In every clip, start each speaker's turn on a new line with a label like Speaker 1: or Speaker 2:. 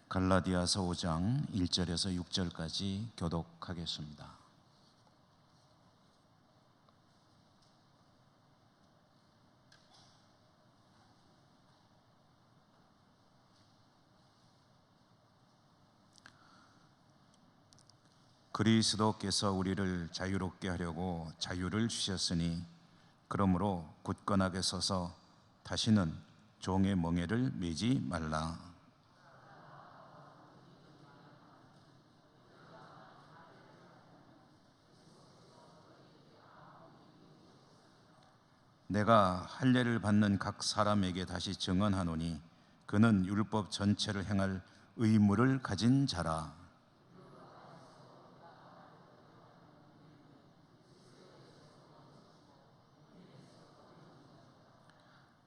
Speaker 1: 갈라디아서 5장 1절에서 6절까지 교독하겠습니다. 그리스도께서 우리를 자유롭게 하려고 자유를 주셨으니 그러므로 굳건하게 서서 다시는 종의 멍에를 매지 말라. 내가 할례를 받는 각 사람에게 다시 증언하노니 그는 율법 전체를 행할 의무를 가진 자라.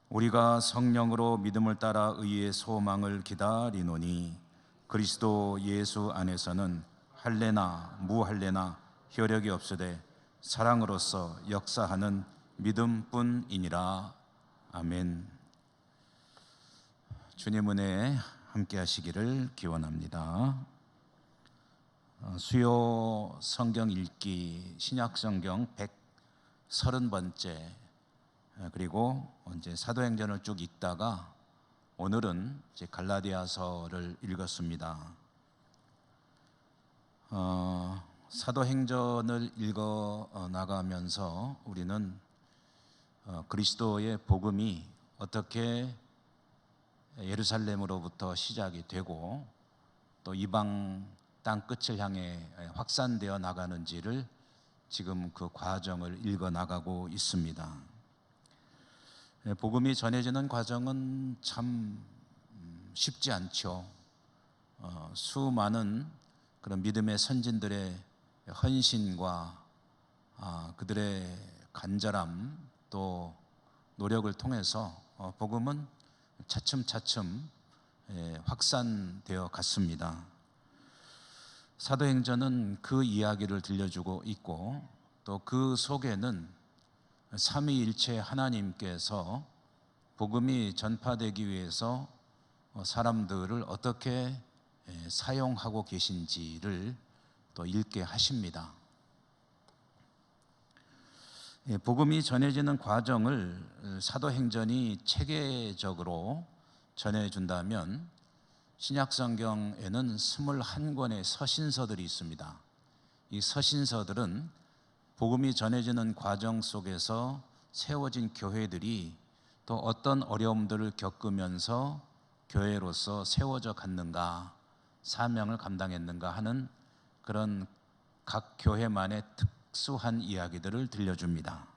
Speaker 1: 우리가 성령으로 믿음을 따라 의의 소망을 기다리노니 그리스도 예수 안에서는 할례나 무할례나 효력이 없으되 사랑으로서 역사하는 믿음뿐이니라. 아멘. 주님 은혜에 함께 하시기를 기원합니다. 수요 성경 읽기 신약 성경 130번째, 그리고 이제 사도행전을 쭉 읽다가 오늘은 이제 갈라디아서를 읽었습니다. 사도행전을 읽어 나가면서 우리는 그리스도의 복음이 어떻게 예루살렘으로부터 시작이 되고 또 이방 땅 끝을 향해 확산되어 나가는지를 지금 그 과정을 읽어 나가고 있습니다. 복음이 전해지는 과정은 참 쉽지 않죠. 수많은 그런 믿음의 선진들의 헌신과 그들의 간절함 또 노력을 통해서 복음은 차츰차츰 확산되어 갔습니다. 사도행전은 그 이야기를 들려주고 있고 또 그 속에는 삼위일체 하나님께서 복음이 전파되기 위해서 사람들을 어떻게 사용하고 계신지를 또 읽게 하십니다. 복음이 전해지는 과정을 사도행전이 체계적으로 전해준다면 신약성경에는 21권의 서신서들이 있습니다. 이 서신서들은 복음이 전해지는 과정 속에서 세워진 교회들이 또 어떤 어려움들을 겪으면서 교회로서 세워져 갔는가, 사명을 감당했는가 하는 그런 각 교회만의 특수한 이야기들을 들려줍니다.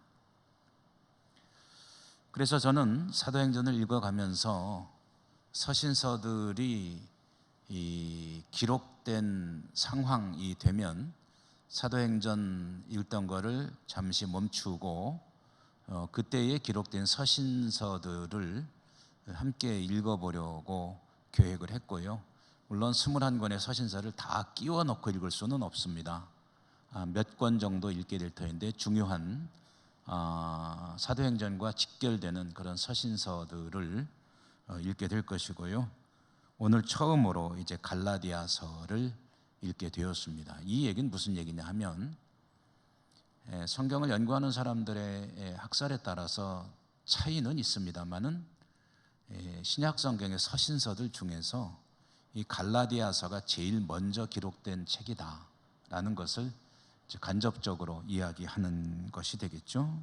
Speaker 1: 그래서 저는 사도행전을 읽어가면서 서신서들이 이 기록된 상황이 되면 사도행전 읽던 거를 잠시 멈추고 그때에 기록된 서신서들을 함께 읽어보려고 계획을 했고요. 물론 21권의 서신서를 다 끼워 넣고 읽을 수는 없습니다. 몇 권 정도 읽게 될 터인데 중요한 사도행전과 직결되는 그런 서신서들을 읽게 될 것이고요. 오늘 처음으로 이제 갈라디아서를 읽게 되었습니다. 이 얘기는 무슨 얘기냐 하면 성경을 연구하는 사람들의 학설에 따라서 차이는 있습니다만은 신약 성경의 서신서들 중에서 이 갈라디아서가 제일 먼저 기록된 책이다라는 것을 간접적으로 이야기하는 것이 되겠죠.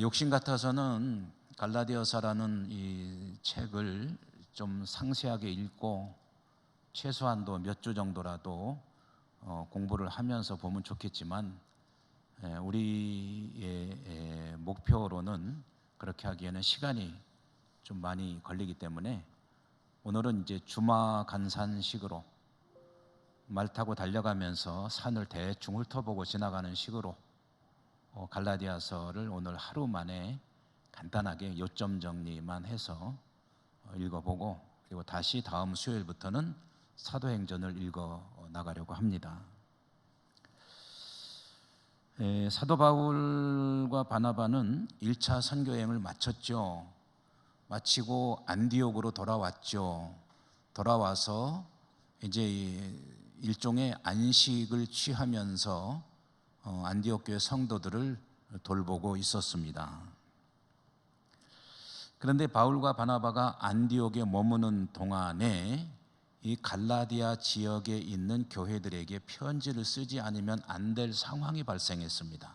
Speaker 1: 욕심 같아서는 갈라디아서라는 이 책을 좀 상세하게 읽고 최소한도 몇 주 정도라도 공부를 하면서 보면 좋겠지만 우리의 목표로는 그렇게 하기에는 시간이 좀 많이 걸리기 때문에 오늘은 이제 주마간산식으로 말 타고 달려가면서 산을 대충 훑어보고 지나가는 식으로 갈라디아서를 오늘 하루 만에 간단하게 요점 정리만 해서 읽어보고 그리고 다시 다음 수요일부터는 사도행전을 읽어 나가려고 합니다. 사도 바울과 바나바는 1차 선교여행을 마쳤죠. 마치고 안디옥으로 돌아왔죠. 돌아와서 이제 일종의 안식을 취하면서 안디옥 교회 성도들을 돌보고 있었습니다. 그런데 바울과 바나바가 안디옥에 머무는 동안에 이 갈라디아 지역에 있는 교회들에게 편지를 쓰지 않으면 안 될 상황이 발생했습니다.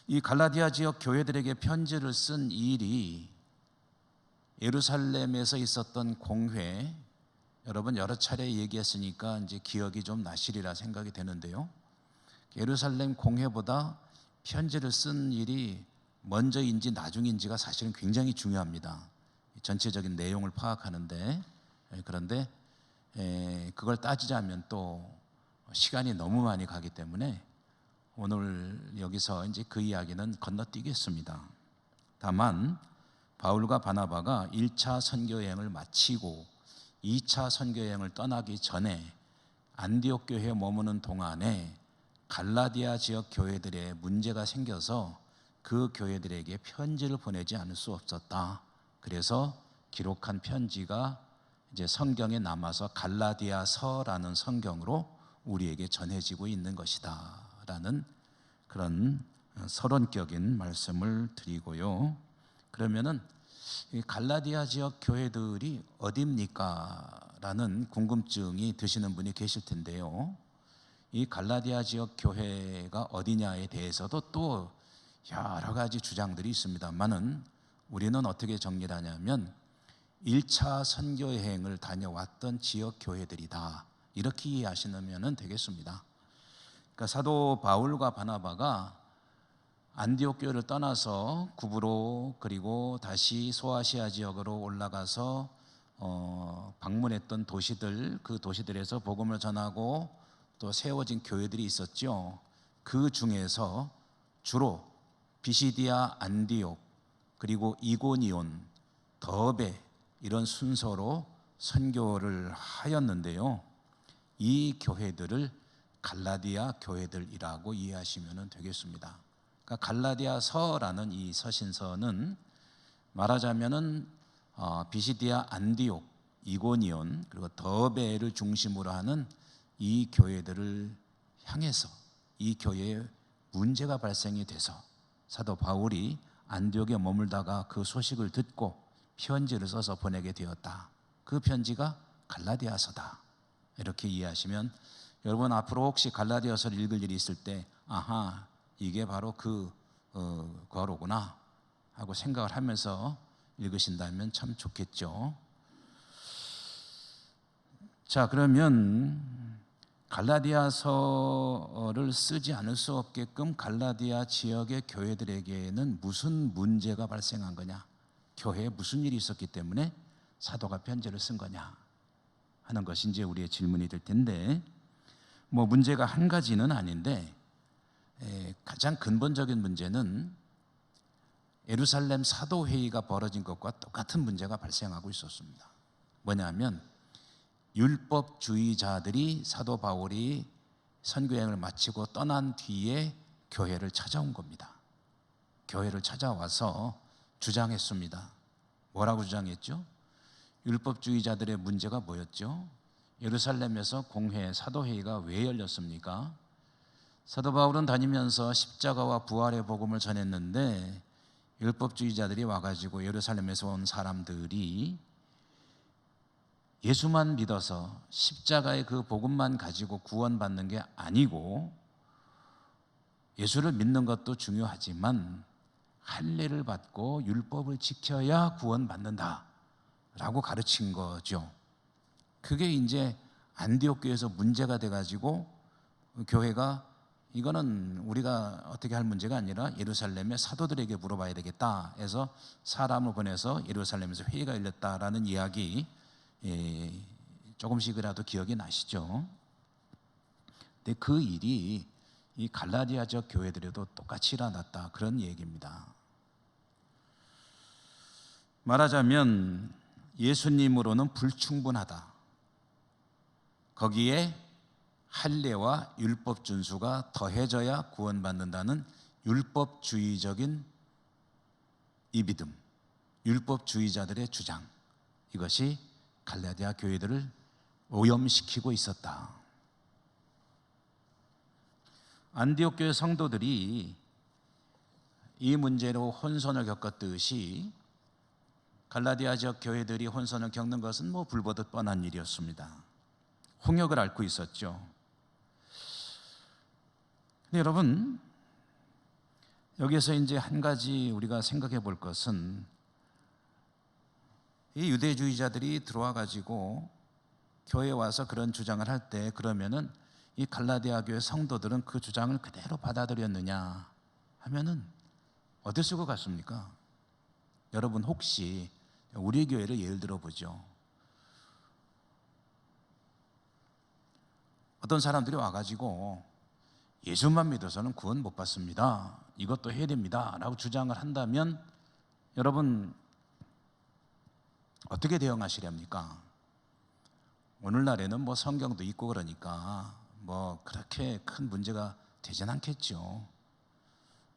Speaker 1: 이 갈라디아 지역 교회들에게 편지를 쓴 일이 예루살렘에서 있었던 공회, 여러분 여러 차례 얘기했으니까 이제 기억이 좀 나시리라 생각이 되는데요. 예루살렘 공회보다 편지를 쓴 일이 먼저인지 나중인지가 사실은 굉장히 중요합니다. 전체적인 내용을 파악하는데, 그런데 그걸 따지자면 또 시간이 너무 많이 가기 때문에 오늘 여기서 이제 그 이야기는 건너뛰겠습니다. 다만 바울과 바나바가 1차 선교 여행을 마치고 2차 선교 여행을 떠나기 전에 안디옥 교회에 머무는 동안에 갈라디아 지역 교회들에 문제가 생겨서 그 교회들에게 편지를 보내지 않을 수 없었다. 그래서 기록한 편지가 이제 성경에 남아서 갈라디아서라는 성경으로 우리에게 전해지고 있는 것이다 라는 그런 서론격인 말씀을 드리고요. 그러면은 이 갈라디아 지역 교회들이 어디입니까? 라는 궁금증이 드시는 분이 계실 텐데요. 이 갈라디아 지역 교회가 어디냐에 대해서도 또 여러 가지 주장들이 있습니다만은 우리는 어떻게 정리를 하냐면 1차 선교 여행을 다녀왔던 지역 교회들이다, 이렇게 이해하시면 되겠습니다. 그러니까 사도 바울과 바나바가 안디옥 교회를 떠나서 구브로 그리고 다시 소아시아 지역으로 올라가서 방문했던 도시들, 그 도시들에서 복음을 전하고 또 세워진 교회들이 있었죠. 그 중에서 주로 비시디아, 안디옥, 그리고 이고니온, 더베 이런 순서로 선교를 하였는데요. 이 교회들을 갈라디아 교회들이라고 이해하시면 되겠습니다. 그러니까 갈라디아서라는 이 서신서는 말하자면은 비시디아, 안디옥, 이고니온 그리고 더베를 중심으로 하는 이 교회들을 향해서 이 교회에 문제가 발생이 돼서 사도 바울이 안디옥에 머물다가 그 소식을 듣고 편지를 써서 보내게 되었다. 그 편지가 갈라디아서다. 이렇게 이해하시면 여러분 앞으로 혹시 갈라디아서를 읽을 일이 있을 때 아하, 이게 바로 그 거로구나 하고 생각을 하면서 읽으신다면 참 좋겠죠. 자, 그러면 갈라디아서를 쓰지 않을 수 없게끔 갈라디아 지역의 교회들에게는 무슨 문제가 발생한 거냐, 교회에 무슨 일이 있었기 때문에 사도가 편지를 쓴 거냐 하는 것이 이제 우리의 질문이 될 텐데, 뭐 문제가 한 가지는 아닌데 가장 근본적인 문제는 예루살렘 사도회의가 벌어진 것과 똑같은 문제가 발생하고 있었습니다. 뭐냐면 율법주의자들이 사도 바울이 선교여행을 마치고 떠난 뒤에 교회를 찾아온 겁니다. 교회를 찾아와서 주장했습니다. 뭐라고 주장했죠? 율법주의자들의 문제가 뭐였죠? 예루살렘에서 공회, 사도회의가 왜 열렸습니까? 사도 바울은 다니면서 십자가와 부활의 복음을 전했는데 율법주의자들이 와가지고 예루살렘에서 온 사람들이 예수만 믿어서 십자가의 그 복음만 가지고 구원받는 게 아니고 예수를 믿는 것도 중요하지만 할례를 받고 율법을 지켜야 구원받는다 라고 가르친 거죠. 그게 이제 안디옥 교회에서 문제가 돼가지고 교회가 이거는 우리가 어떻게 할 문제가 아니라 예루살렘의 사도들에게 물어봐야 되겠다 해서 사람을 보내서 예루살렘에서 회의가 열렸다라는 이야기 조금씩이라도 기억이 나시죠? 근데 그 일이 이 갈라디아 지역 교회들에도 똑같이 일어났다, 그런 얘기입니다. 말하자면 예수님으로는 불충분하다. 거기에 할례와 율법 준수가 더해져야 구원받는다는 율법주의적인 이 믿음, 율법주의자들의 주장, 이것이 갈라디아 교회들을 오염시키고 있었다. 안디옥 교회 성도들이 이 문제로 혼선을 겪었듯이 갈라디아 지역 교회들이 혼선을 겪는 것은 불보듯 뻔한 일이었습니다. 홍역을 앓고 있었죠. 근데 여러분, 여기에서 이제 한 가지 우리가 생각해 볼 것은, 이 유대주의자들이 들어와 가지고 교회에 와서 그런 주장을 할 때, 그러면은 이 갈라디아 교회 성도들은 그 주장을 그대로 받아들였느냐 하면은 어땠을 것 같습니까? 여러분, 혹시 우리 교회를 예를 들어 보죠. 어떤 사람들이 와가지고 예수만 믿어서는 구원 못 받습니다, 이것도 해야 됩니다 라고 주장을 한다면 여러분 어떻게 대응하시렵니까? 오늘날에는 성경도 있고 그러니까 그렇게 큰 문제가 되진 않겠죠.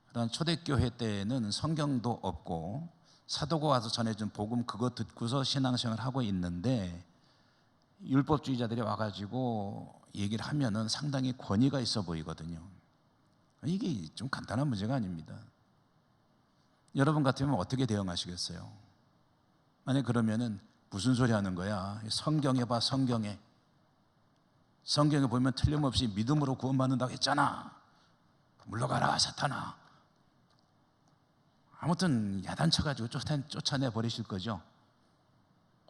Speaker 1: 그런 초대교회 때에는 성경도 없고 사도가 와서 전해준 복음 그거 듣고서 신앙생활을 하고 있는데, 율법주의자들이 와가지고 얘기를 하면은 상당히 권위가 있어 보이거든요. 이게 좀 간단한 문제가 아닙니다. 여러분 같으면 어떻게 대응하시겠어요? 만약 그러면은 무슨 소리 하는 거야? 성경에 봐, 성경에 보면 틀림없이 믿음으로 구원받는다고 했잖아, 물러가라 사탄아. 아무튼 야단쳐가지고 쫓아내 버리실 거죠?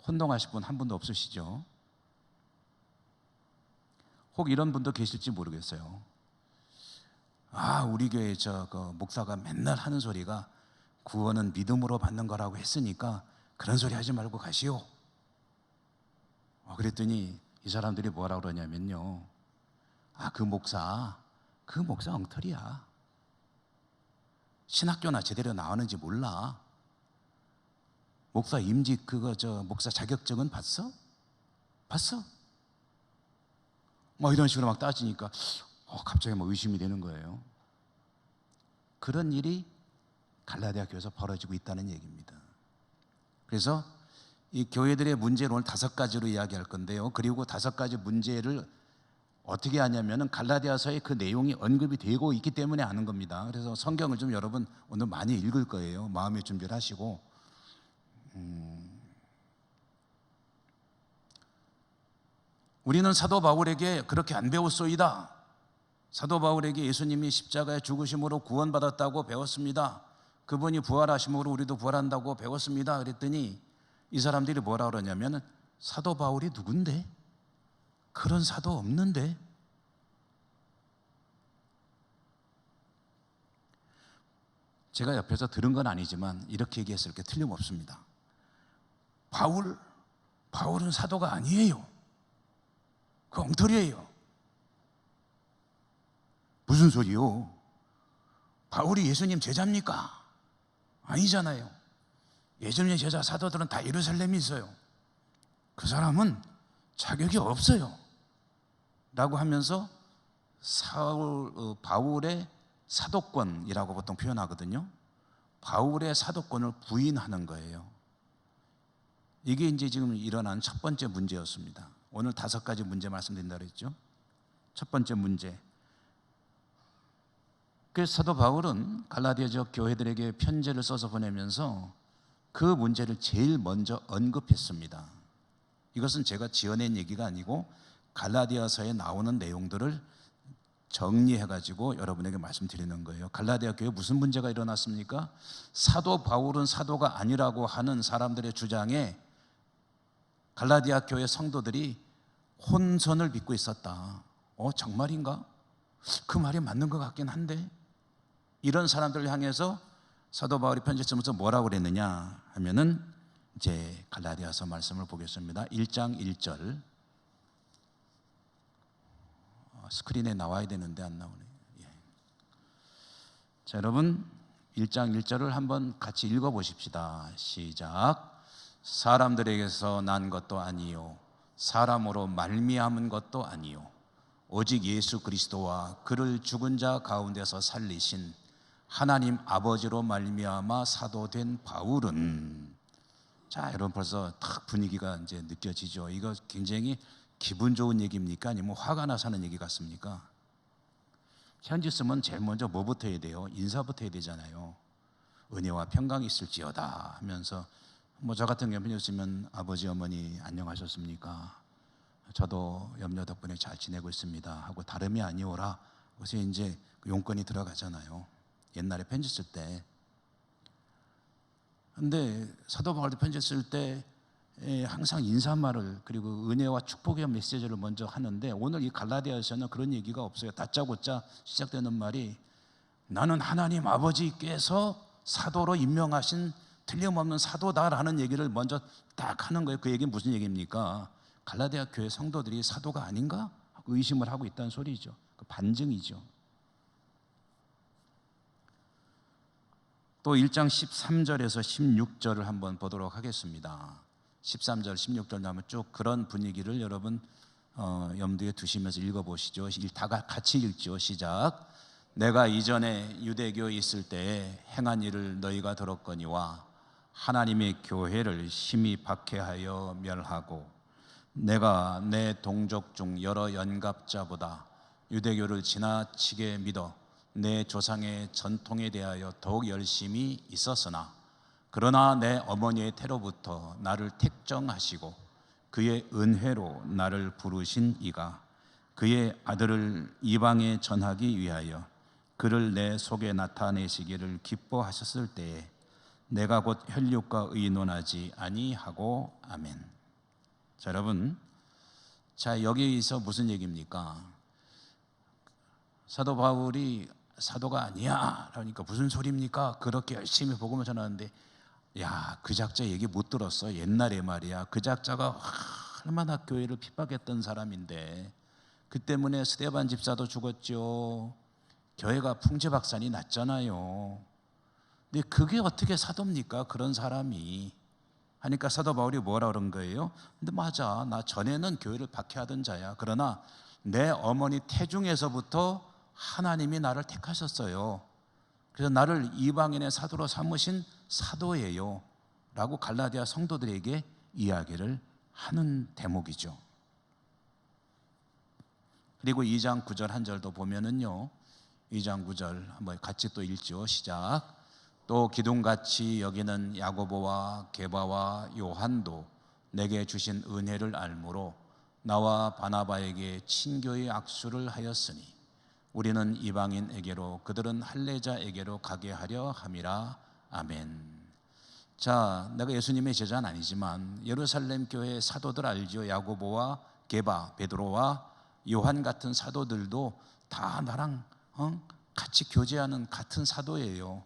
Speaker 1: 혼동하실 분 한 분도 없으시죠? 혹 이런 분도 계실지 모르겠어요. 우리 교회 목사가 맨날 하는 소리가 구원은 믿음으로 받는 거라고 했으니까 그런 소리 하지 말고 가시오. 그랬더니 이 사람들이 뭐라 그러냐면요, 그 목사 엉터리야. 신학교나 제대로 나왔는지 몰라. 목사 임직 목사 자격증은 봤어? 이런 식으로 막 따지니까 갑자기 의심이 되는 거예요. 그런 일이 갈라디아 교회에서 벌어지고 있다는 얘기입니다. 그래서 이 교회들의 문제를 오늘 5가지로 이야기할 건데요, 그리고 5가지 문제를 어떻게 하냐면은 갈라디아서의 그 내용이 언급이 되고 있기 때문에 아는 겁니다. 그래서 성경을 좀 여러분 오늘 많이 읽을 거예요. 마음의 준비를 하시고. 우리는 사도 바울에게 그렇게 안 배웠소이다. 사도 바울에게 예수님이 십자가에 죽으심으로 구원받았다고 배웠습니다. 그분이 부활하심으로 우리도 부활한다고 배웠습니다. 그랬더니 이 사람들이 뭐라 그러냐면, 사도 바울이 누군데? 그런 사도 없는데? 제가 옆에서 들은 건 아니지만 이렇게 얘기했을 게 틀림없습니다. 바울은 사도가 아니에요. 그 엉터리예요. 무슨 소리요? 바울이 예수님 제자입니까? 아니잖아요. 예수님의 제자 사도들은 다 예루살렘에 있어요. 그 사람은 자격이 없어요 라고 하면서 바울의 사도권이라고 보통 표현하거든요. 바울의 사도권을 부인하는 거예요. 이게 이제 지금 일어난 첫 번째 문제였습니다. 오늘 5가지 문제 말씀드린다고 했죠. 첫 번째 문제. 그래서 사도 바울은 갈라디아 지역 교회들에게 편지를 써서 보내면서 그 문제를 제일 먼저 언급했습니다. 이것은 제가 지어낸 얘기가 아니고 갈라디아서에 나오는 내용들을 정리해가지고 여러분에게 말씀드리는 거예요. 갈라디아 교회에 무슨 문제가 일어났습니까? 사도 바울은 사도가 아니라고 하는 사람들의 주장에 갈라디아 교회 성도들이 혼선을 빚고 있었다. 정말인가? 그 말이 맞는 것 같긴 한데, 이런 사람들을 향해서 사도 바울이 편지 쓰면서 뭐라고 그랬느냐 하면은 이제 갈라디아서 말씀을 보겠습니다. 1장 1절. 스크린에 나와야 되는데 안 나오네요. 자, 여러분 1장 1절을 한번 같이 읽어보십시다. 시작. 사람들에게서 난 것도 아니요 사람으로 말미암은 것도 아니요 오직 예수 그리스도와 그를 죽은 자 가운데서 살리신 하나님 아버지로 말미암아 사도된 바울은 자, 여러분 벌써 탁 분위기가 이제 느껴지죠. 이거 굉장히 기분 좋은 얘기입니까? 아니면 화가 나서 하는 얘기 같습니까? 편지 쓰면 제일 먼저 뭐부터 해야 돼요? 인사부터 해야 되잖아요. 은혜와 평강이 있을지어다 하면서 뭐 저 같은 경우는 쓰면 아버지 어머니 안녕하셨습니까? 저도 염려 덕분에 잘 지내고 있습니다 하고 다름이 아니오라. 그래서 이제 용건이 들어가잖아요. 옛날에 편지 쓸 때. 근데 사도 바울도 편지 쓸 때 항상 인사말을 그리고 은혜와 축복의 메시지를 먼저 하는데 오늘 이 갈라디아에서는 그런 얘기가 없어요. 다짜고짜 시작되는 말이 나는 하나님 아버지께서 사도로 임명하신 틀림없는 사도다라는 얘기를 먼저 딱 하는 거예요. 그 얘기는 무슨 얘기입니까? 갈라디아 교회 성도들이 사도가 아닌가? 하고 의심을 하고 있다는 소리죠. 그 반증이죠. 또 1장 13절에서 16절을 한번 보도록 하겠습니다. 13절, 16절 나오면 쭉 그런 분위기를 여러분 염두에 두시면서 읽어보시죠. 다 같이 읽죠. 시작. 내가 이전에 유대교에 있을 때에 행한 일을 너희가 들었거니와 하나님의 교회를 심히 박해하여 멸하고 내가 내 동족 중 여러 연갑자보다 유대교를 지나치게 믿어 내 조상의 전통에 대하여 더욱 열심히 있었으나 그러나 내 어머니의 태로부터 나를 택정하시고 그의 은혜로 나를 부르신 이가 그의 아들을 이방에 전하기 위하여 그를 내 속에 나타내시기를 기뻐하셨을 때에 내가 곧 혈육과 의논하지 아니하고 아멘. 자, 여러분, 자 여기서 무슨 얘기입니까? 사도 바울이 사도가 아니야 그러니까 무슨 소리입니까? 그렇게 열심히 복음을 전하는데 야, 그 작자 얘기 못 들었어. 옛날에 말이야. 그 작자가 얼마나 교회를 핍박했던 사람인데 그 때문에 스데반 집사도 죽었죠. 교회가 풍지박산이 났잖아요. 근데 그게 어떻게 사도입니까? 그런 사람이 하니까 사도 바울이 뭐라 그런 거예요? 근데 맞아, 나 전에는 교회를 박해하던 자야. 그러나 내 어머니 태중에서부터 하나님이 나를 택하셨어요. 그래서 나를 이방인의 사도로 삼으신 사도예요 라고 갈라디아 성도들에게 이야기를 하는 대목이죠. 그리고 2장 9절 한 절도 보면은요, 2장 9절 한번 같이 또 읽죠. 시작. 또 기둥같이 여기는 야고보와 게바와 요한도 내게 주신 은혜를 알므로 나와 바나바에게 친교의 악수를 하였으니 우리는 이방인에게로 그들은 할례자에게로 가게 하려 함이라. 아멘. 자, 내가 예수님의 제자는 아니지만 예루살렘 교회 사도들 알죠? 야고보와 게바, 베드로와 요한 같은 사도들도 다 나랑 같이 교제하는 같은 사도예요.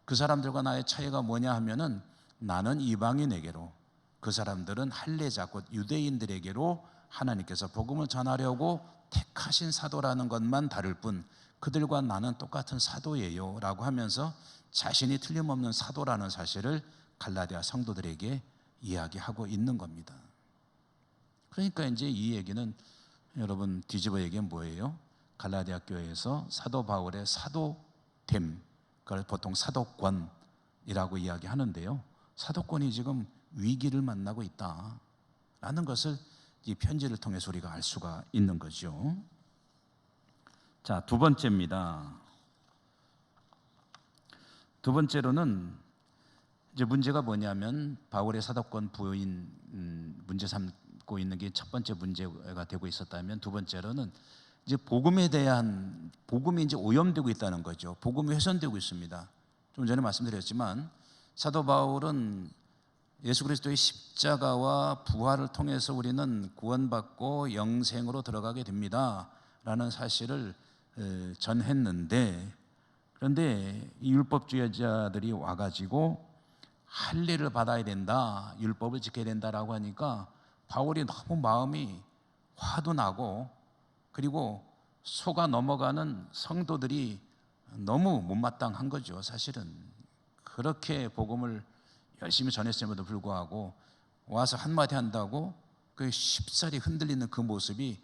Speaker 1: 그 사람들과 나의 차이가 뭐냐 하면은 나는 이방인에게로, 그 사람들은 할례자 곧 유대인들에게로 하나님께서 복음을 전하려고 택하신 사도라는 것만 다를 뿐 그들과 나는 똑같은 사도예요 라고 하면서 자신이 틀림없는 사도라는 사실을 갈라디아 성도들에게 이야기하고 있는 겁니다. 그러니까 이제 이 얘기는 여러분 뒤집어 얘기는 뭐예요? 갈라디아 교회에서 사도 바울의 사도됨, 그걸 보통 사도권이라고 이야기하는데요, 사도권이 지금 위기를 만나고 있다라는 것을 이 편지를 통해서 우리가 알 수가 있는 거죠. 자, 두 번째입니다. 두 번째로는 이제 문제가 뭐냐면 바울의 사도권 부인 문제 삼고 있는 게 첫 번째 문제가 되고 있었다면, 두 번째로는 이제 복음에 대한 복음이 이제 오염되고 있다는 거죠. 복음이 훼손되고 있습니다. 좀 전에 말씀드렸지만 사도 바울은 예수 그리스도의 십자가와 부활을 통해서 우리는 구원받고 영생으로 들어가게 됩니다 라는 사실을 전했는데, 그런데 이 율법주의자들이 와가지고 할례를 받아야 된다, 율법을 지켜야 된다라고 하니까 바울이 너무 마음이 화도 나고 그리고 속아 넘어가는 성도들이 너무 못마땅한 거죠. 사실은 그렇게 복음을 열심히 전했음에도 불구하고 와서 한마디 한다고 그 쉽사리 흔들리는 그 모습이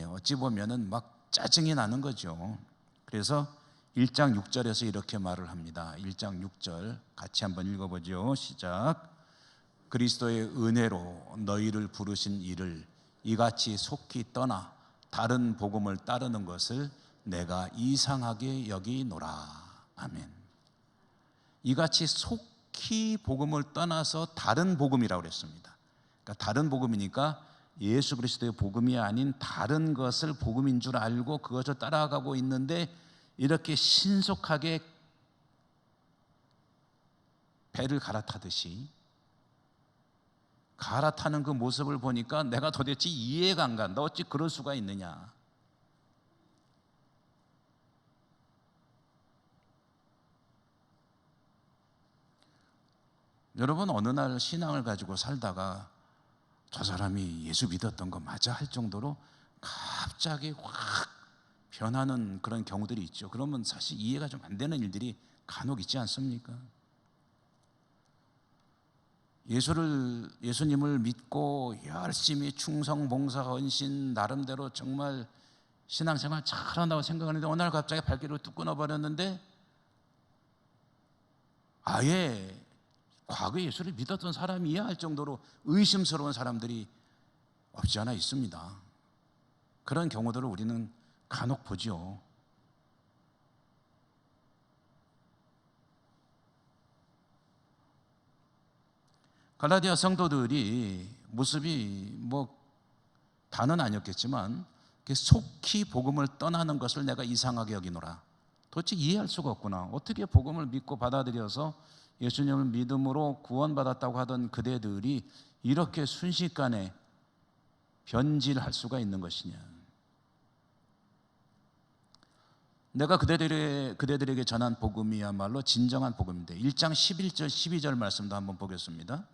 Speaker 1: 어찌 보면은 막 짜증이 나는 거죠. 그래서 1장 6절에서 이렇게 말을 합니다. 1장 6절 같이 한번 읽어보죠. 시작. 그리스도의 은혜로 너희를 부르신 이를 이같이 속히 떠나 다른 복음을 따르는 것을 내가 이상하게 여기노라. 아멘. 이같이 속히 복음을 떠나서 다른 복음이라고 그랬습니다. 그러니까 다른 복음이니까 예수 그리스도의 복음이 아닌 다른 것을 복음인 줄 알고 그것을 따라가고 있는데, 이렇게 신속하게 배를 갈아타듯이 갈아타는 그 모습을 보니까 내가 도대체 이해가 안 간다. 어찌 그럴 수가 있느냐. 여러분, 어느 날 신앙을 가지고 살다가 저 사람이 예수 믿었던 거 맞아 할 정도로 갑자기 확 변하는 그런 경우들이 있죠. 그러면 사실 이해가 좀 안 되는 일들이 간혹 있지 않습니까? 예수님을 믿고 열심히 충성, 봉사, 헌신, 나름대로 정말 신앙생활 잘한다고 생각하는데 어느 날 갑자기 발길을 뚝 끊어버렸는데, 아예 과거에 예수를 믿었던 사람이야 할 정도로 의심스러운 사람들이 없지 않아 있습니다. 그런 경우들을 우리는 간혹 보죠. 갈라디아 성도들이 모습이 다는 아니었겠지만 속히 복음을 떠나는 것을 내가 이상하게 여기노라. 도대체 이해할 수가 없구나. 어떻게 복음을 믿고 받아들여서 예수님을 믿음으로 구원받았다고 하던 그대들이 이렇게 순식간에 변질할 수가 있는 것이냐. 내가 그대들에게 전한 복음이야말로 진정한 복음인데, 1장 11절 12절 말씀도 한번 보겠습니다.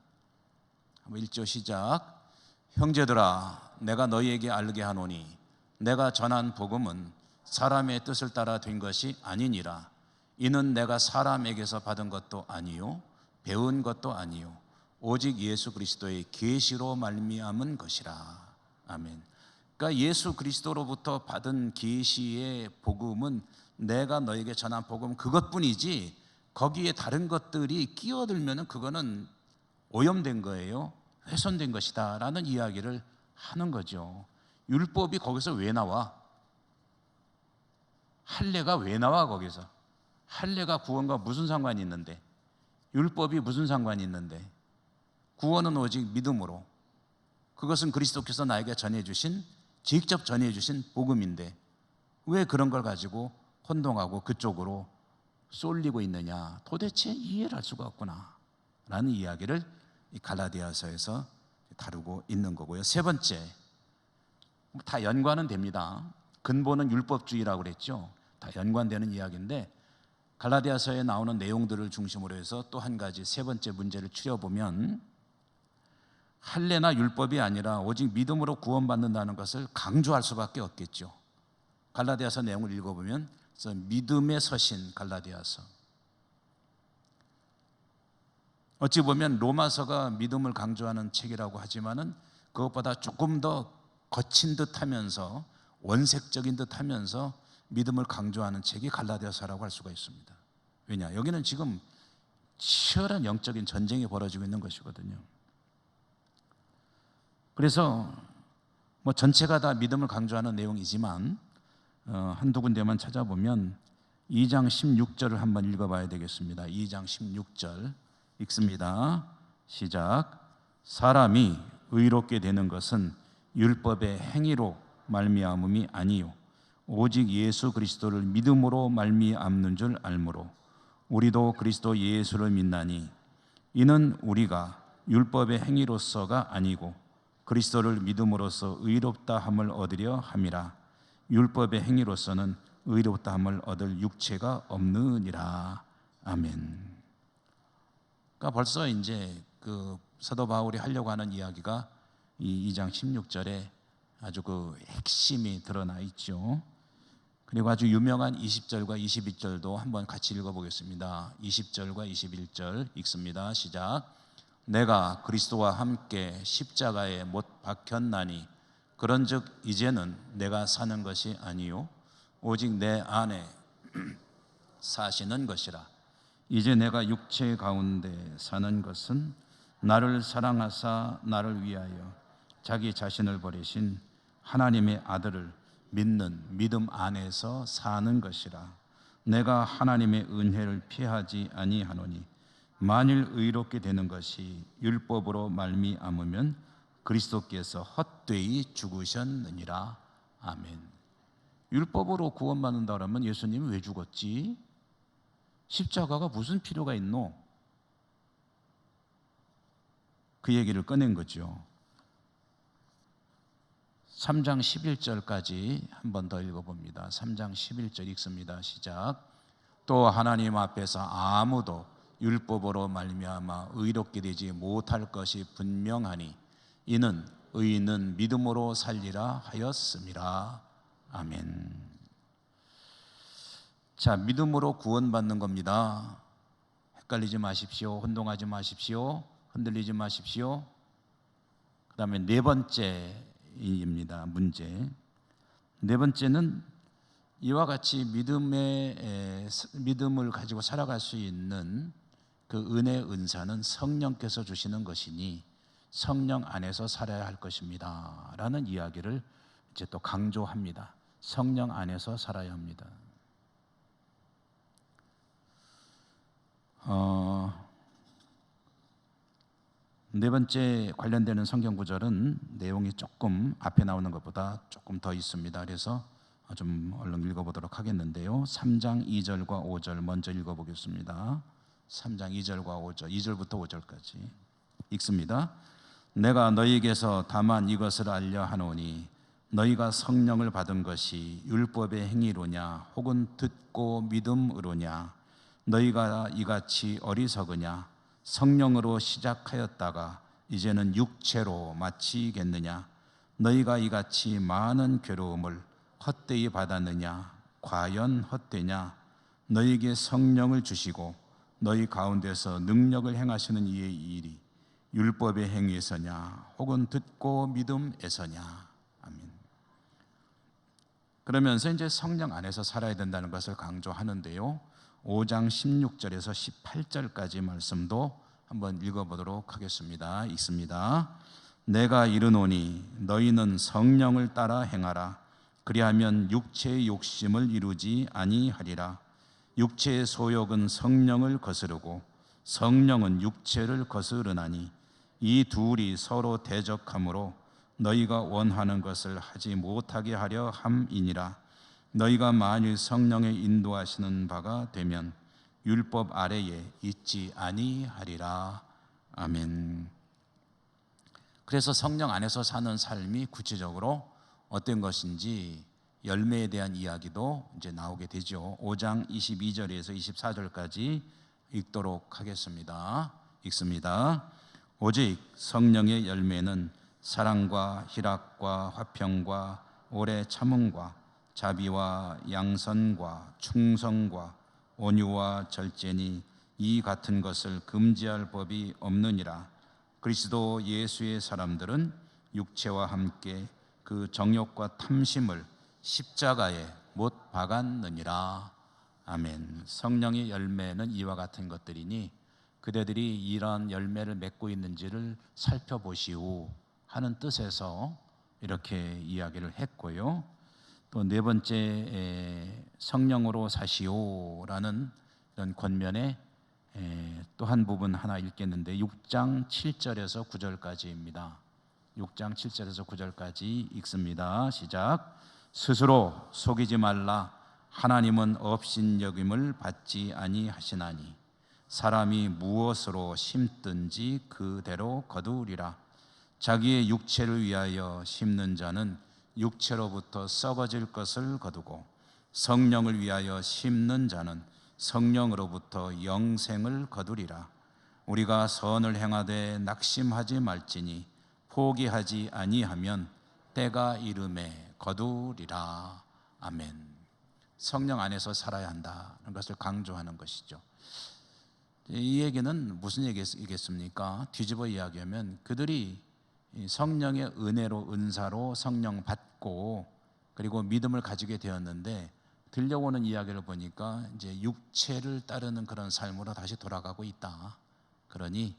Speaker 1: 1절 시작. 형제들아, 내가 너희에게 알게 하노니 내가 전한 복음은 사람의 뜻을 따라 된 것이 아니니라. 이는 내가 사람에게서 받은 것도 아니요 배운 것도 아니요 오직 예수 그리스도의 계시로 말미암은 것이라. 아멘. 그러니까 예수 그리스도로부터 받은 계시의 복음은 내가 너에게 전한 복음 그것뿐이지, 거기에 다른 것들이 끼어들면 그거는 오염된 거예요. 훼손된 것이다 라는 이야기를 하는 거죠. 율법이 거기서 왜 나와? 할례가 왜 나와? 거기서 할례가 구원과 무슨 상관이 있는데, 율법이 무슨 상관이 있는데, 구원은 오직 믿음으로, 그것은 그리스도께서 나에게 전해주신, 직접 전해주신 복음인데 왜 그런 걸 가지고 혼동하고 그쪽으로 쏠리고 있느냐. 도대체 이해를 할 수가 없구나 라는 이야기를 이 갈라디아서에서 다루고 있는 거고요. 세 번째, 다 연관은 됩니다. 근본은 율법주의라고 그랬죠. 다 연관되는 이야기인데, 갈라디아서에 나오는 내용들을 중심으로 해서 또 한 가지 세 번째 문제를 추려보면, 할례나 율법이 아니라 오직 믿음으로 구원받는다는 것을 강조할 수밖에 없겠죠. 갈라디아서 내용을 읽어보면 믿음의 서신 갈라디아서, 어찌 보면 로마서가 믿음을 강조하는 책이라고 하지만은 그것보다 조금 더 거친 듯하면서 원색적인 듯하면서 믿음을 강조하는 책이 갈라디아서라고 할 수가 있습니다. 왜냐? 여기는 지금 치열한 영적인 전쟁이 벌어지고 있는 것이거든요. 그래서 전체가 다 믿음을 강조하는 내용이지만 한두 군데만 찾아보면 2장 16절을 한번 읽어봐야 되겠습니다. 2장 16절 읽습니다. 시작. 사람이 의롭게 되는 것은 율법의 행위로 말미암음이 아니요 오직 예수 그리스도를 믿음으로 말미암는 줄 알므로 우리도 그리스도 예수를 믿나니 이는 우리가 율법의 행위로서가 아니고 그리스도를 믿음으로써 의롭다 함을 얻으려 함이라. 율법의 행위로서는 의롭다 함을 얻을 육체가 없느니라. 아멘. 그러니까 벌써 이제 그 사도 바울이 하려고 하는 이야기가 이 2장 16절에 아주 그 핵심이 드러나 있죠. 그리고 아주 유명한 20절과 21절도 한번 같이 읽어보겠습니다. 20절과 21절 읽습니다. 시작. 내가 그리스도와 함께 십자가에 못 박혔나니 그런즉 이제는 내가 사는 것이 아니요 오직 내 안에 사시는 것이라. 이제 내가 육체 가운데 사는 것은 나를 사랑하사 나를 위하여 자기 자신을 버리신 하나님의 아들을 믿는 믿음 안에서 사는 것이라. 내가 하나님의 은혜를 피하지 아니하노니 만일 의롭게 되는 것이 율법으로 말미암으면 그리스도께서 헛되이 죽으셨느니라. 아멘. 율법으로 구원받는다 그러면 예수님은 왜 죽었지? 십자가가 무슨 필요가 있노? 그 얘기를 꺼낸 거죠. 3장 11절까지 한 번 더 읽어봅니다. 3장 11절 읽습니다. 시작. 또 하나님 앞에서 아무도 율법으로 말미암아 의롭게 되지 못할 것이 분명하니 이는 의인은 믿음으로 살리라 하였음이라. 아멘. 자, 믿음으로 구원받는 겁니다. 헷갈리지 마십시오. 혼동하지 마십시오. 흔들리지 마십시오. 그 다음에 네 번째입니다. 문제. 네 번째는 이와 같이 믿음을 가지고 살아갈 수 있는 그 은혜 은사는 성령께서 주시는 것이니 성령 안에서 살아야 할 것입니다 라는 이야기를 이제 또 강조합니다. 성령 안에서 살아야 합니다. 네 번째 관련되는 성경 구절은 내용이 조금 앞에 나오는 것보다 조금 더 있습니다. 그래서 좀 얼른 읽어보도록 하겠는데요. 3장 2절과 5절 먼저 읽어보겠습니다. 3장 2절과 5절, 2절부터 5절까지 읽습니다. 내가 너희에게서 다만 이것을 알려 하노니 너희가 성령을 받은 것이 율법의 행위로냐 혹은 듣고 믿음으로냐. 너희가 이같이 어리석으냐. 성령으로 시작하였다가 이제는 육체로 마치겠느냐. 너희가 이같이 많은 괴로움을 헛되이 받았느냐. 과연 헛되냐. 너희에게 성령을 주시고 너희 가운데서 능력을 행하시는 이의 일이 율법의 행위에서냐 혹은 듣고 믿음에서냐. 아멘. 그러면서 이제 성령 안에서 살아야 된다는 것을 강조하는데요. 5장 16절에서 18절까지 말씀도 한번 읽어보도록 하겠습니다. 읽습니다. 내가 이르노니 너희는 성령을 따라 행하라. 그리하면 육체의 욕심을 이루지 아니하리라. 육체의 소욕은 성령을 거스르고 성령은 육체를 거스르나니 이 둘이 서로 대적하므로 너희가 원하는 것을 하지 못하게 하려 함이니라. 너희가 만일 성령의 인도하시는 바가 되면 율법 아래에 있지 아니하리라. 아멘. 그래서 성령 안에서 사는 삶이 구체적으로 어떤 것인지 열매에 대한 이야기도 이제 나오게 되죠. 5장 22절에서 24절까지 읽도록 하겠습니다. 읽습니다. 오직 성령의 열매는 사랑과 희락과 화평과 오래 참음과 자비와 양선과 충성과 온유와 절제니 이 같은 것을 금지할 법이 없느니라. 그리스도 예수의 사람들은 육체와 함께 그 정욕과 탐심을 십자가에 못 박았느니라. 아멘. 성령의 열매는 이와 같은 것들이니 그대들이 이런 열매를 맺고 있는지를 살펴보시오 하는 뜻에서 이렇게 이야기를 했고요. 또 네 번째 성령으로 사시오라는 이런 권면에 또 한 부분 하나 읽겠는데 6장 7절에서 9절까지입니다. 6장 7절에서 9절까지 읽습니다. 시작. 스스로 속이지 말라. 하나님은 업신여김을 받지 아니하시나니 사람이 무엇으로 심든지 그대로 거두리라. 자기의 육체를 위하여 심는 자는 육체로부터 썩어질 것을 거두고 성령을 위하여 심는 자는 성령으로부터 영생을 거두리라. 우리가 선을 행하되 낙심하지 말지니 포기하지 아니하면 때가 이름에 거두리라. 아멘. 성령 안에서 살아야 한다는 것을 강조하는 것이죠. 이 얘기는 무슨 얘기겠습니까? 뒤집어 이야기하면 그들이 성령의 은혜로 은사로 성령 받고 그리고 믿음을 가지게 되었는데 들려오는 이야기를 보니까 이제 육체를 따르는 그런 삶으로 다시 돌아가고 있다. 그러니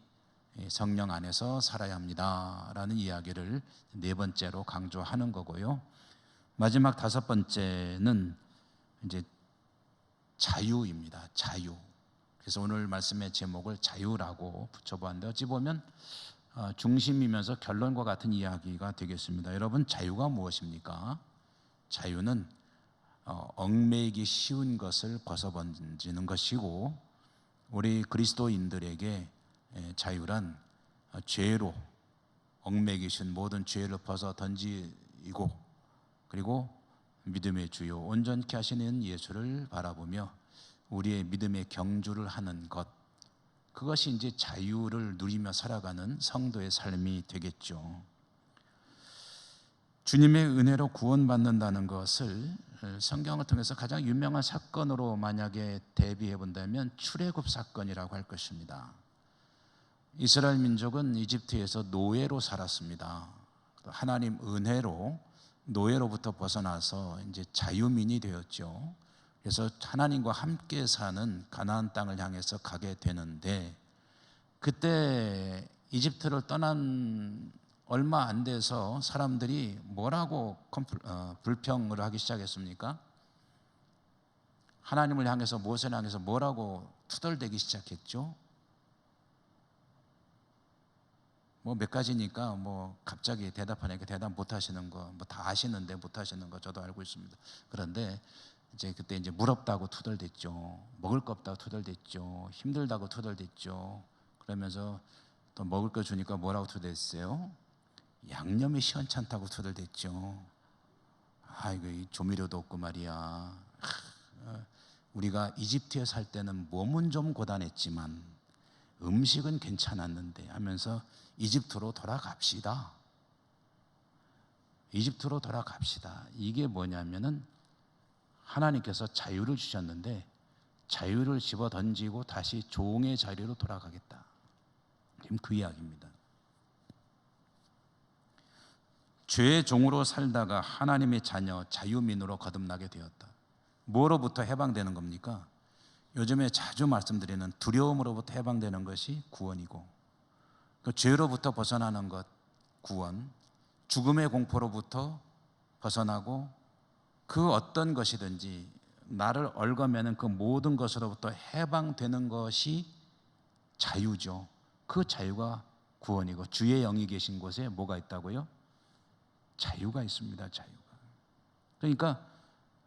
Speaker 1: 성령 안에서 살아야 합니다라는 이야기를 네 번째로 강조하는 거고요. 마지막 다섯 번째는 이제 자유입니다. 자유. 그래서 오늘 말씀의 제목을 자유라고 붙여보았는데 어찌 보면 중심이면서 결론과 같은 이야기가 되겠습니다. 여러분, 자유가 무엇입니까? 자유는 얽매이기 쉬운 것을 벗어던지는 것이고, 우리 그리스도인들에게 자유란 죄로 얽매이기 쉬운 모든 죄를 벗어던지고, 그리고 믿음의 주요 온전케 하시는 예수를 바라보며 우리의 믿음의 경주를 하는 것, 그것이 이제 자유를 누리며 살아가는 성도의 삶이 되겠죠. 주님의 은혜로 구원받는다는 것을 성경을 통해서 가장 유명한 사건으로 만약에 대비해 본다면 출애굽 사건이라고 할 것입니다. 이스라엘 민족은 이집트에서 노예로 살았습니다. 하나님 은혜로 노예로부터 벗어나서 이제 자유민이 되었죠. 그래서 하나님과 함께 사는 가나안 땅을 향해서 가게 되는데, 그때 이집트를 떠난 얼마 안 돼서 사람들이 뭐라고 불평을 하기 시작했습니까? 하나님을 향해서, 모세를 향해서 뭐라고 투덜대기 시작했죠? 뭐 몇 가지니까 뭐 갑자기 대답하니까 대답 못 하시는 거, 뭐 다 아시는데 못 하시는 거 저도 알고 있습니다. 그런데 이제 그때 이제 물 없다고 투덜댔죠. 먹을 거 없다고 투덜댔죠. 힘들다고 투덜댔죠. 그러면서 또 먹을 거 주니까 뭐라고 투덜댔어요? 양념이 시원찮다고 투덜댔죠. 아이고, 조미료도 없고 말이야. 우리가 이집트에 살 때는 몸은 좀 고단했지만 음식은 괜찮았는데 하면서 이집트로 돌아갑시다. 이집트로 돌아갑시다. 이게 뭐냐면은 하나님께서 자유를 주셨는데 자유를 집어 던지고 다시 종의 자리로 돌아가겠다. 지금 그 이야기입니다. 죄의 종으로 살다가 하나님의 자녀, 자유민으로 거듭나게 되었다. 뭐로부터 해방되는 겁니까? 요즘에 자주 말씀드리는 두려움으로부터 해방되는 것이 구원이고, 그 죄로부터 벗어나는 것 구원, 죽음의 공포로부터 벗어나고 그 어떤 것이든지 나를 얽어매는 그 모든 것으로부터 해방되는 것이 자유죠. 그 자유가 구원이고, 주의 영이 계신 곳에 뭐가 있다고요? 자유가 있습니다. 자유가. 그러니까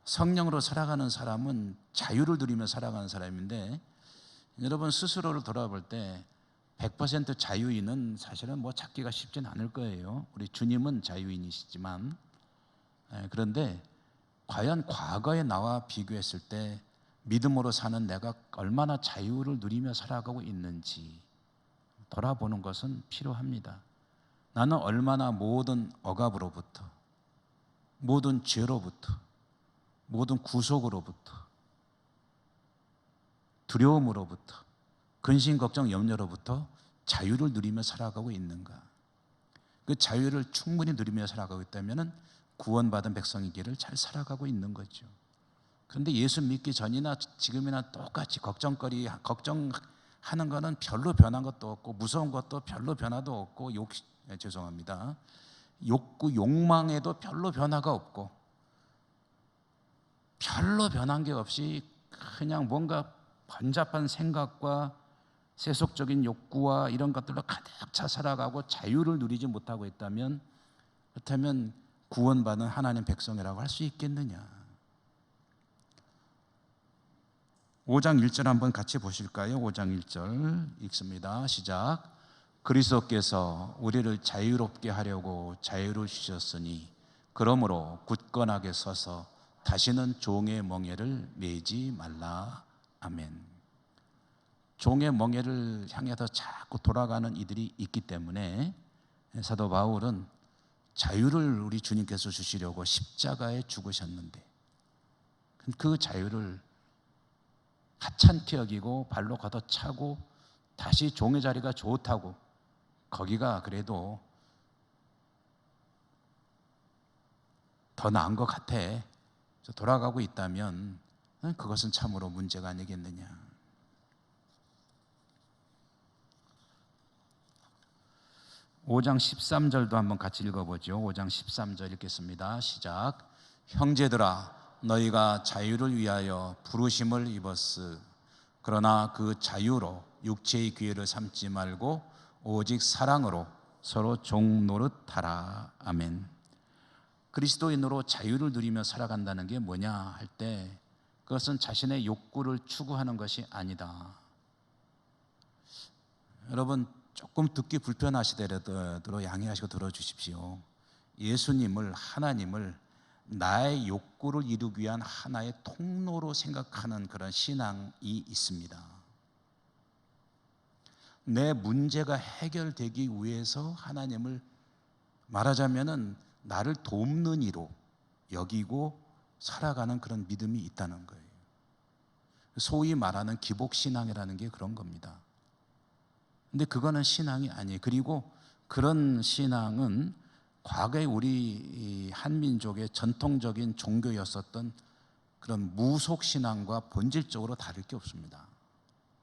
Speaker 1: 성령으로 살아가는 사람은 자유를 누리며 살아가는 사람인데, 여러분 스스로를 돌아볼 때 100% 자유인은 사실은 뭐 찾기가 쉽진 않을 거예요. 우리 주님은 자유인이시지만, 그런데 과연 과거의 나와 비교했을 때 믿음으로 사는 내가 얼마나 자유를 누리며 살아가고 있는지 돌아보는 것은 필요합니다. 나는 얼마나 모든 억압으로부터, 모든 죄로부터, 모든 구속으로부터, 두려움으로부터, 근심, 걱정, 염려로부터 자유를 누리며 살아가고 있는가? 그 자유를 충분히 누리며 살아가고 있다면 구원받은 백성이기를 잘 살아가고 있는 거죠. 그런데 예수 믿기 전이나 지금이나 똑같이 걱정하는 거는 별로 변한 것도 없고, 무서운 것도 별로 변화도 없고, 욕구, 욕망에도 별로 변화가 없고, 별로 변한 게 없이 그냥 뭔가 번잡한 생각과 세속적인 욕구와 이런 것들로 가득 차 살아가고 자유를 누리지 못하고 있다면, 그렇다면 구원받은 하나님 백성이라고 할 수 있겠느냐? 5장 1절 한번 같이 보실까요? 5장 1절 읽습니다. 시작. 그리스도께서 우리를 자유롭게 하려고 자유를 주셨으니 그러므로 굳건하게 서서 다시는 종의 멍에를 매지 말라. 아멘. 종의 멍에를 향해서 자꾸 돌아가는 이들이 있기 때문에 사도 바울은 자유를 우리 주님께서 주시려고 십자가에 죽으셨는데 그 자유를 하찮게 여기고 발로 걷어차고 다시 종의 자리가 좋다고, 거기가 그래도 더 나은 것 같아, 돌아가고 있다면 그것은 참으로 문제가 아니겠느냐. 5장 13절도 한번 같이 읽어보죠. 5장 13절 읽겠습니다. 시작. 형제들아 너희가 자유를 위하여 부르심을 입었으. 그러나 그 자유로 육체의 기회를 삼지 말고 오직 사랑으로 서로 종 노릇하라. 아멘. 그리스도인으로 자유를 누리며 살아간다는 게 뭐냐 할 때 그것은 자신의 욕구를 추구하는 것이 아니다. 여러분 조금 듣기 불편하시더라도 양해하시고 들어주십시오. 예수님을, 하나님을 나의 욕구를 이루기 위한 하나의 통로로 생각하는 그런 신앙이 있습니다. 내 문제가 해결되기 위해서 하나님을 말하자면은 나를 돕는 이로 여기고 살아가는 그런 믿음이 있다는 거예요. 소위 말하는 기복신앙이라는 게 그런 겁니다. 근데 그거는 신앙이 아니에요. 그리고 그런 신앙은 과거에 우리 한민족의 전통적인 종교였었던 그런 무속신앙과 본질적으로 다를 게 없습니다.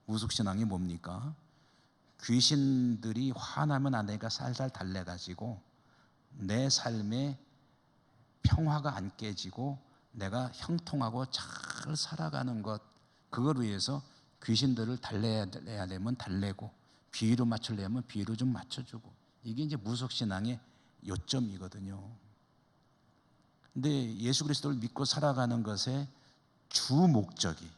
Speaker 1: 무속신앙이 뭡니까? 귀신들이 화나면 안 되니까 살살 달래가지고 내 삶에 평화가 안 깨지고 내가 형통하고 잘 살아가는 것, 그걸 위해서 귀신들을 달래야 되면 달래고 비위로 맞추려면 비위로 좀 맞춰주고, 이게 이제 무속신앙의 요점이거든요. 근데 예수 그리스도를 믿고 살아가는 것의 주 목적이,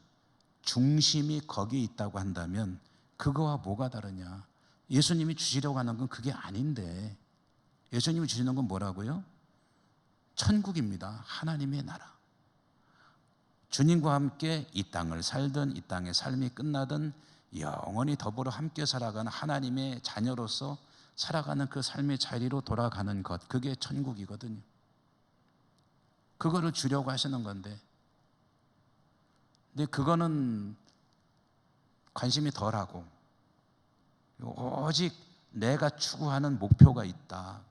Speaker 1: 중심이 거기에 있다고 한다면 그거와 뭐가 다르냐? 예수님이 주시려고 하는 건 그게 아닌데, 예수님이 주시는 건 뭐라고요? 천국입니다. 하나님의 나라. 주님과 함께 이 땅을 살든 이 땅의 삶이 끝나든 영원히 더불어 함께 살아가는 하나님의 자녀로서 살아가는 그 삶의 자리로 돌아가는 것, 그게 천국이거든요. 그거를 주려고 하시는 건데, 근데 그거는 관심이 덜하고 오직 내가 추구하는 목표가 있다.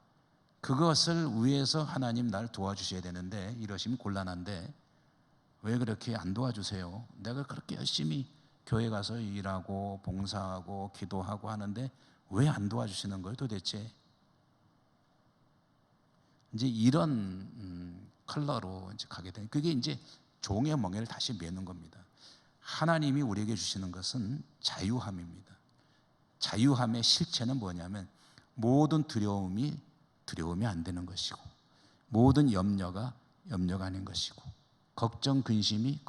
Speaker 1: 그것을 위해서 하나님 날 도와주셔야 되는데 이러시면 곤란한데 왜 그렇게 안 도와주세요? 내가 그렇게 열심히 교회 가서 일하고 봉사하고 기도하고 하는데 왜 안 도와주시는 거예요 도대체? 이제 이런 컬러로 이제 가게 되는, 그게 이제 종의 멍에를 다시 매는 겁니다. 하나님이 우리에게 주시는 것은 자유함입니다. 자유함의 실체는 뭐냐면 모든 두려움이 안 되는 것이고, 모든 염려가 아닌 것이고, 걱정 근심이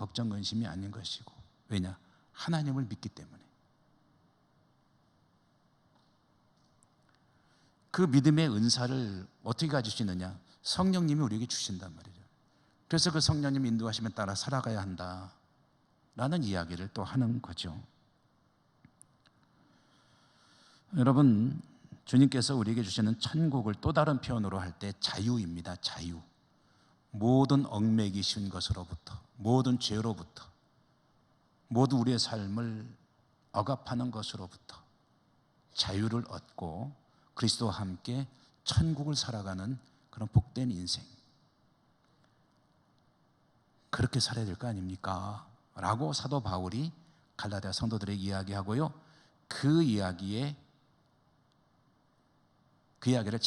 Speaker 1: 아닌 것이고. 왜냐? 하나님을 믿기 때문에. 그 믿음의 은사를 어떻게 가질 수 있느냐? 성령님이 우리에게 주신단 말이죠. 그래서 그 성령님 인도하심에 따라 살아가야 한다라는 이야기를 또 하는 거죠. 여러분, 주님께서 우리에게 주시는 천국을 또 다른 표현으로 할 때 자유입니다. 자유. 모든 얽매기 쉬운 것으로부터, 모든 죄로부터, 모두 우리의 삶을 억압하는 것으로부터 자유를 얻고 그리스도와 함께 천국을 살아가는 그런 복된 인생, 그렇게 살아야 될 거 아닙니까? 라고 사도 바울이 갈라디아 성도들에게 이야기하고요, 그 이야기를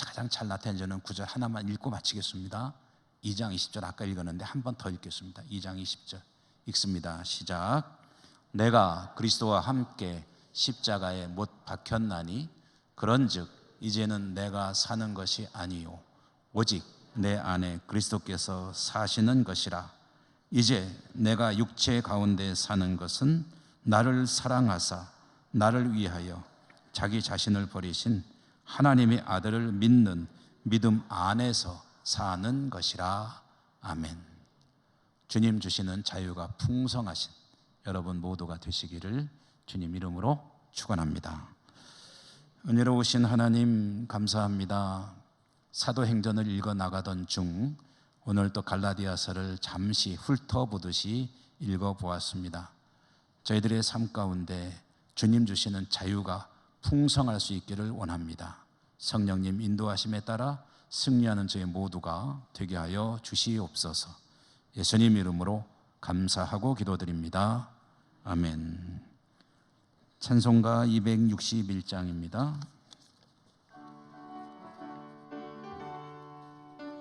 Speaker 1: 가장 잘 나타내주는 구절 하나만 읽고 마치겠습니다. 2장 20절 아까 읽었는데 한 번 더 읽겠습니다. 2장 20절 읽습니다. 시작. 내가 그리스도와 함께 십자가에 못 박혔나니 그런즉 이제는 내가 사는 것이 아니요 오직 내 안에 그리스도께서 사시는 것이라. 이제 내가 육체 가운데 사는 것은 나를 사랑하사 나를 위하여 자기 자신을 버리신 하나님의 아들을 믿는 믿음 안에서 사는 것이라. 아멘. 주님 주시는 자유가 풍성하신 여러분 모두가 되시기를 주님 이름으로 축원합니다. 은혜로우신 하나님 감사합니다. 사도행전을 읽어 나가던 중 오늘 또 갈라디아서를 잠시 훑어보듯이 읽어보았습니다. 저희들의 삶 가운데 주님 주시는 자유가 풍성할 수 있기를 원합니다. 성령님 인도하심에 따라 승리하는 저희 모두가 되게 하여 주시옵소서. 예수님 이름으로 감사하고 기도드립니다. 아멘. 찬송가 261장입니다.